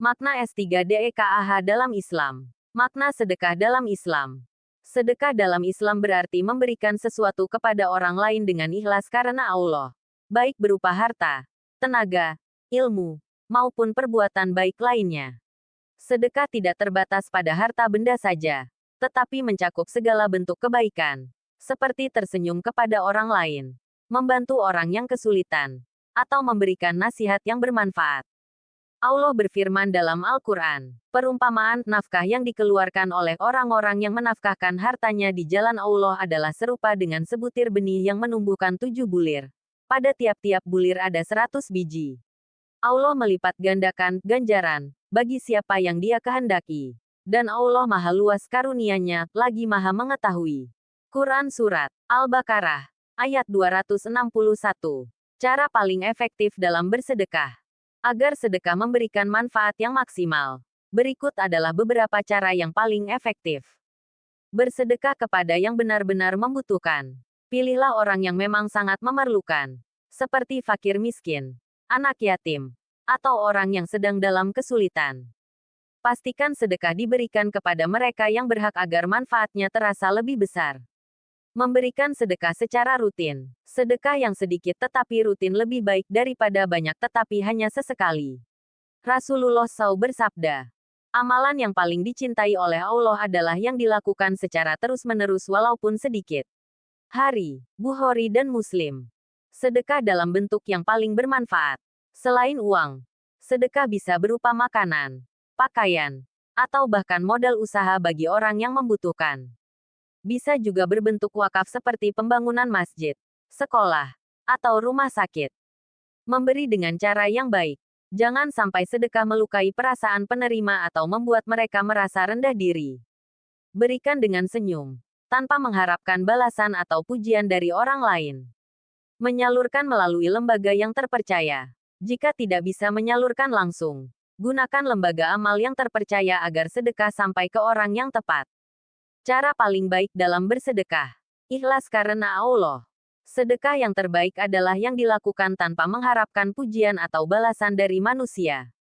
Makna S3DEKAH dalam Islam. Makna sedekah dalam Islam. Sedekah dalam Islam berarti memberikan sesuatu kepada orang lain dengan ikhlas karena Allah. Baik berupa harta, tenaga, ilmu, maupun perbuatan baik lainnya. Sedekah tidak terbatas pada harta benda saja, tetapi mencakup segala bentuk kebaikan. Seperti tersenyum kepada orang lain, membantu orang yang kesulitan, atau memberikan nasihat yang bermanfaat. Allah berfirman dalam Al-Quran, perumpamaan nafkah yang dikeluarkan oleh orang-orang yang menafkahkan hartanya di jalan Allah adalah serupa dengan sebutir benih yang menumbuhkan 7 bulir. Pada tiap-tiap bulir ada 100 biji. Allah melipat gandakan ganjaran bagi siapa yang Dia kehendaki. Dan Allah Maha Luas karunia-Nya, lagi Maha Mengetahui. Quran Surat Al-Baqarah, ayat 261. Cara paling efektif dalam bersedekah. Agar sedekah memberikan manfaat yang maksimal, berikut adalah beberapa cara yang paling efektif. Bersedekah kepada yang benar-benar membutuhkan. Pilihlah orang yang memang sangat memerlukan, seperti fakir miskin, anak yatim, atau orang yang sedang dalam kesulitan. Pastikan sedekah diberikan kepada mereka yang berhak agar manfaatnya terasa lebih besar. Memberikan sedekah secara rutin. Sedekah yang sedikit tetapi rutin lebih baik daripada banyak tetapi hanya sesekali. Rasulullah SAW bersabda, amalan yang paling dicintai oleh Allah adalah yang dilakukan secara terus-menerus walaupun sedikit. Hari, Bukhari dan Muslim. Sedekah dalam bentuk yang paling bermanfaat. Selain uang, sedekah bisa berupa makanan, pakaian, atau bahkan modal usaha bagi orang yang membutuhkan. Bisa juga berbentuk wakaf seperti pembangunan masjid, sekolah, atau rumah sakit. Memberi dengan cara yang baik. Jangan sampai sedekah melukai perasaan penerima atau membuat mereka merasa rendah diri. Berikan dengan senyum, tanpa mengharapkan balasan atau pujian dari orang lain. Menyalurkan melalui lembaga yang terpercaya. Jika tidak bisa menyalurkan langsung, gunakan lembaga amal yang terpercaya agar sedekah sampai ke orang yang tepat. Cara paling baik dalam bersedekah. Ikhlas karena Allah. Sedekah yang terbaik adalah yang dilakukan tanpa mengharapkan pujian atau balasan dari manusia.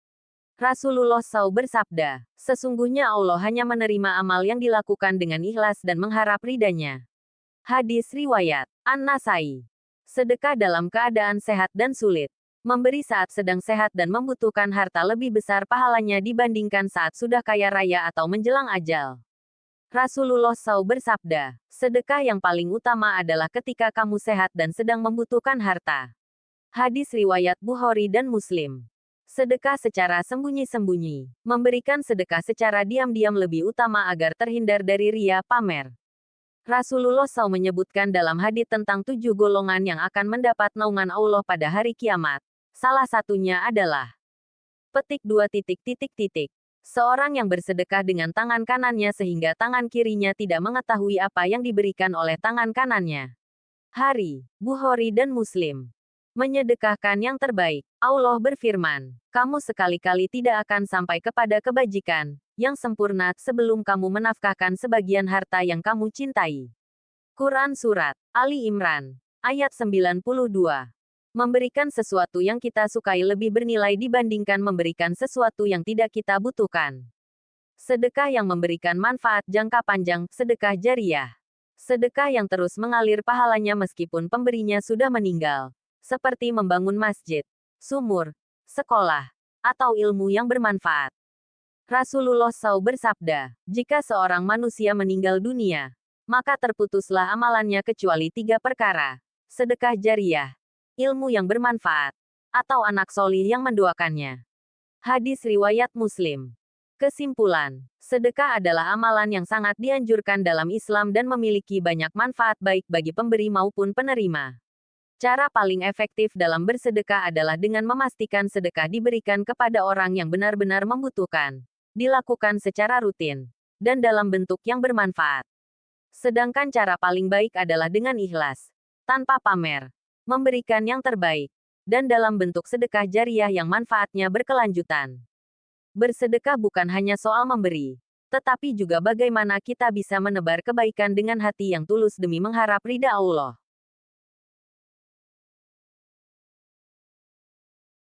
Rasulullah SAW bersabda, sesungguhnya Allah hanya menerima amal yang dilakukan dengan ikhlas dan mengharap ridanya. Hadis riwayat An-Nasai. Sedekah dalam keadaan sehat dan sulit. Memberi saat sedang sehat dan membutuhkan harta lebih besar pahalanya dibandingkan saat sudah kaya raya atau menjelang ajal. Rasulullah SAW bersabda, sedekah yang paling utama adalah ketika kamu sehat dan sedang membutuhkan harta. Hadis riwayat Bukhari dan Muslim. Sedekah secara sembunyi-sembunyi. Memberikan sedekah secara diam-diam lebih utama agar terhindar dari ria pamer. Rasulullah SAW menyebutkan dalam hadits tentang 7 golongan yang akan mendapat naungan Allah pada hari kiamat. Salah satunya adalah petik 2. Seorang yang bersedekah dengan tangan kanannya sehingga tangan kirinya tidak mengetahui apa yang diberikan oleh tangan kanannya. Hari, Bukhari dan Muslim. Menyedekahkan yang terbaik. Allah berfirman, kamu sekali-kali tidak akan sampai kepada kebajikan yang sempurna sebelum kamu menafkahkan sebagian harta yang kamu cintai. Quran Surat Ali Imran, ayat 92. Memberikan sesuatu yang kita sukai lebih bernilai dibandingkan memberikan sesuatu yang tidak kita butuhkan. Sedekah yang memberikan manfaat jangka panjang, sedekah jariah. Sedekah yang terus mengalir pahalanya meskipun pemberinya sudah meninggal. Seperti membangun masjid, sumur, sekolah, atau ilmu yang bermanfaat. Rasulullah SAW bersabda, jika seorang manusia meninggal dunia, maka terputuslah amalannya kecuali 3 perkara. Sedekah jariah, ilmu yang bermanfaat, atau anak solih yang mendoakannya. Hadis riwayat Muslim. Kesimpulan, sedekah adalah amalan yang sangat dianjurkan dalam Islam dan memiliki banyak manfaat baik bagi pemberi maupun penerima. Cara paling efektif dalam bersedekah adalah dengan memastikan sedekah diberikan kepada orang yang benar-benar membutuhkan, dilakukan secara rutin, dan dalam bentuk yang bermanfaat. Sedangkan cara paling baik adalah dengan ikhlas, tanpa pamer, memberikan yang terbaik, dan dalam bentuk sedekah jariah yang manfaatnya berkelanjutan. Bersedekah bukan hanya soal memberi, tetapi juga bagaimana kita bisa menebar kebaikan dengan hati yang tulus demi mengharap ridha Allah.